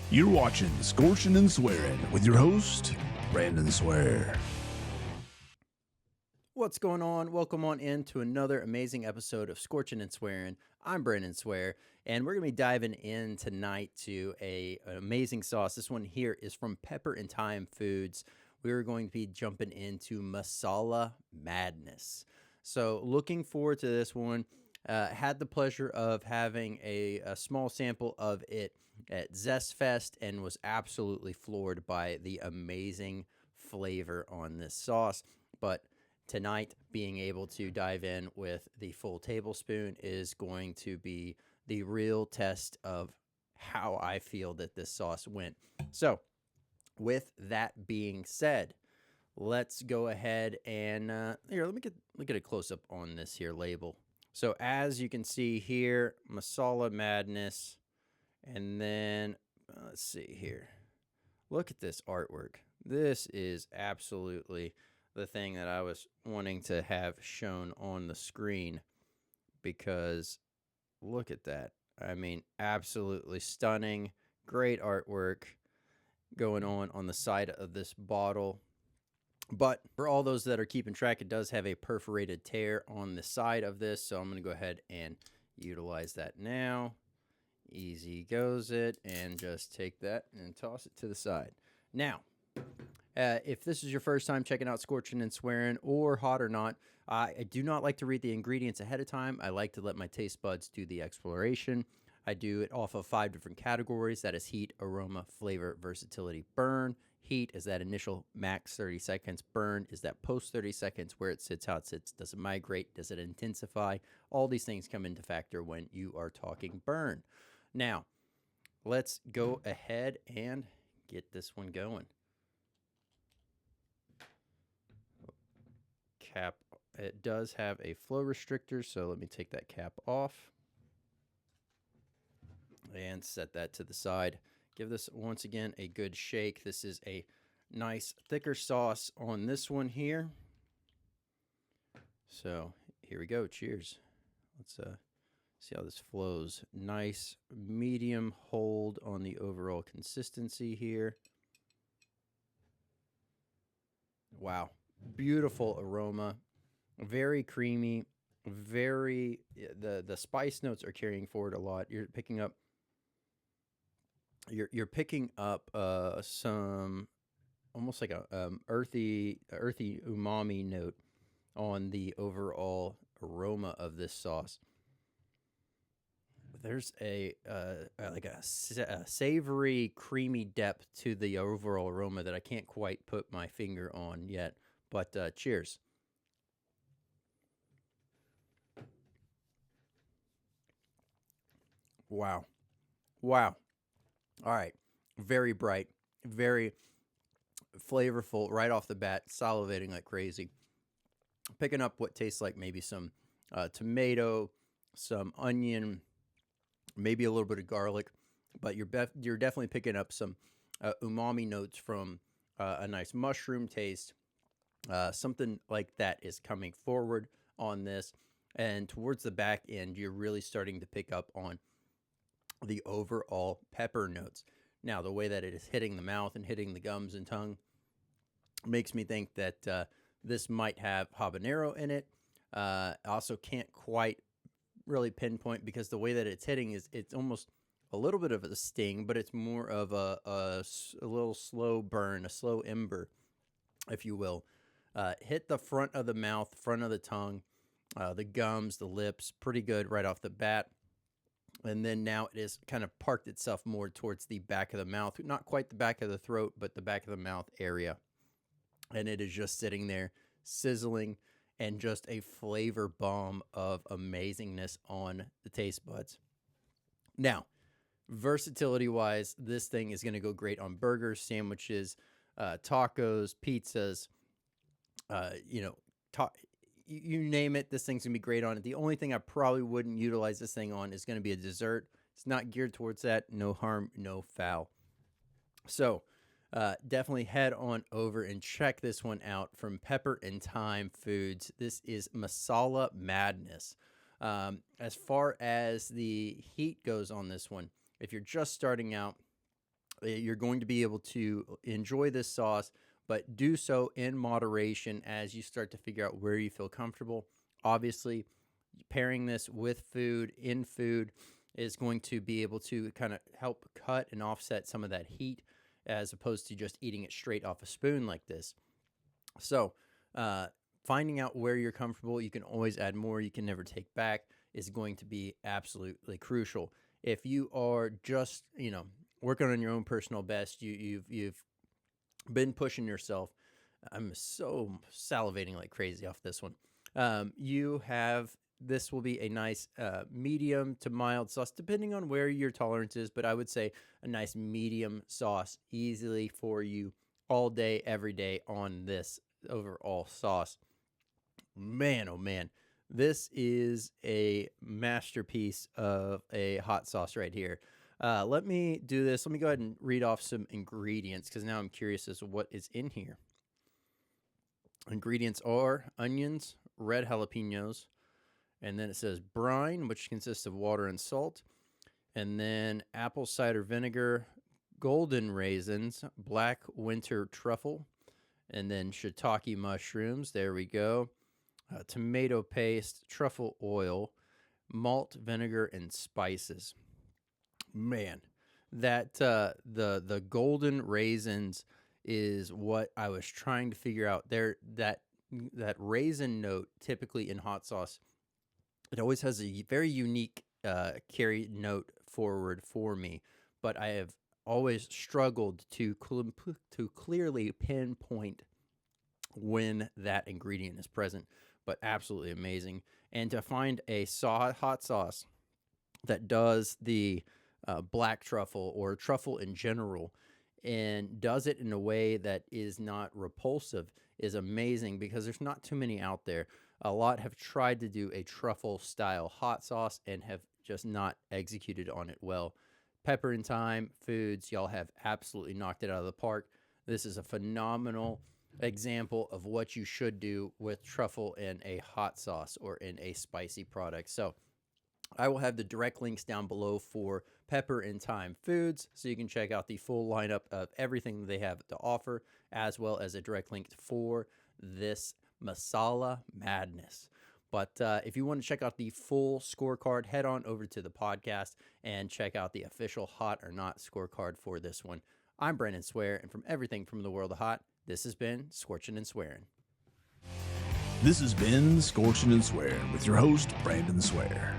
You're watching Scorchin Swearin with your host, Brandon Swear. What's going on? Welcome on into another amazing episode of Scorchin Swearin. I'm Brandon Swear, and we're going to be diving in tonight to an amazing sauce. This one here is from Pepper and Thyme Foods. We're going to be jumping into Masala Madness. So looking forward to this one. Had the pleasure of having a small sample of it at Zest Fest and was absolutely floored by the amazing flavor on this sauce. But tonight, being able to dive in with the full tablespoon is going to be the real test of how I feel that this sauce went. So, with that being said, let's go ahead and here. Let me get a close up on this here label. So, as you can see here, Masala Madness, and then let's see here. Look at this artwork. This is absolutely the thing that I was wanting to have shown on the screen, because look at that. I mean, absolutely stunning. Great artwork going on the side of this bottle. But for all those that are keeping track, it does have a perforated tear on the side of this, so I'm going to go ahead and utilize that now. Easy goes it, and just take that and toss it to the side. Now, if this is your first time checking out Scorchin Swearin, or Hot or Not, I do not like to read the ingredients ahead of time. I like to let my taste buds do the exploration. I do it off of 5 different categories. That is heat, aroma, flavor, versatility, burn. Heat is that initial max 30 seconds. Burn is that post 30 seconds, where it sits, how it sits. Does it migrate? Does it intensify? All these things come into factor when you are talking burn. Now, let's go ahead and get this one going. Cap, it does have a flow restrictor, so let me take that cap off and set that to the side. Give this once again a good shake. This is a nice thicker sauce on this one here. So here we go. Cheers. Let's see how this flows. Nice medium hold on the overall consistency here. Wow. Beautiful aroma. Very creamy. Very, the spice notes are carrying forward a lot. You're picking up some almost like a earthy umami note on the overall aroma of this sauce. There's a savory, creamy depth to the overall aroma that I can't quite put my finger on yet. But cheers. Wow. All right. Very bright, very flavorful right off the bat, salivating like crazy. Picking up what tastes like maybe some tomato, some onion, maybe a little bit of garlic, but you're definitely picking up some umami notes from a nice mushroom taste. Something like that is coming forward on this, and towards the back end, you're really starting to pick up on the overall pepper notes. Now, the way that it is hitting the mouth and hitting the gums and tongue makes me think that this might have habanero in it. I also can't quite really pinpoint, because the way that it's hitting is it's almost a little bit of a sting, but it's more of a little slow burn, a slow ember, if you will. Hit the front of the mouth, front of the tongue, the gums, the lips, pretty good right off the bat. And then now it has kind of parked itself more towards the back of the mouth, not quite the back of the throat, but the back of the mouth area. And it is just sitting there sizzling, and just a flavor bomb of amazingness on the taste buds. Now, versatility-wise, this thing is going to go great on burgers, sandwiches, tacos, pizzas, you name it, this thing's going to be great on it. The only thing I probably wouldn't utilize this thing on is going to be a dessert. It's not geared towards that. No harm, no foul. So definitely head on over and check this one out from Pepper and Thyme Foods. This is Masala Madness. As far as the heat goes on this one, if you're just starting out, You're going to be able to enjoy this sauce, but do so in moderation as you start to figure out where you feel comfortable. Obviously, pairing this with food, in food, is going to be able to kind of help cut and offset some of that heat as opposed to just eating it straight off a spoon like this. So, finding out where you're comfortable, you can always add more, you can never take back, is going to be absolutely crucial. If you are just, working on your own personal best, you've been pushing yourself. I'm so salivating like crazy off this one. This will be a nice medium to mild sauce, depending on where your tolerance is, but I would say a nice medium sauce easily for you all day, every day on this overall sauce. Man, oh man, this is a masterpiece of a hot sauce right here. Let me do this. Let me go ahead and read off some ingredients because now I'm curious as to what is in here. Ingredients are onions, red jalapenos, and then it says brine, which consists of water and salt, and then apple cider vinegar, golden raisins, black winter truffle, and then shiitake mushrooms. There we go. Tomato paste, truffle oil, malt, vinegar, and spices. Man, that the golden raisins is what I was trying to figure out. There, that raisin note typically in hot sauce, it always has a very unique carry note forward for me, but I have always struggled to clearly pinpoint when that ingredient is present, but absolutely amazing. And to find a hot sauce that does the black truffle or truffle in general and does it in a way that is not repulsive is amazing because there's not too many out there. A lot have tried to do a truffle style hot sauce and have just not executed on it well. Pepper and Thyme Foods, y'all have absolutely knocked it out of the park. This is a phenomenal example of what you should do with truffle in a hot sauce or in a spicy product. So I will have the direct links down below for Pepper and Thyme Foods, so you can check out the full lineup of everything that they have to offer, as well as a direct link for this Masala Madness. But if you want to check out the full scorecard, head on over to the podcast and check out the official Hot or Not scorecard for this one. I'm Brandon Swear, and from everything from the world of hot, this has been Scorchin and Swearin. This has been Scorchin and Swearin with your host, Brandon Swear.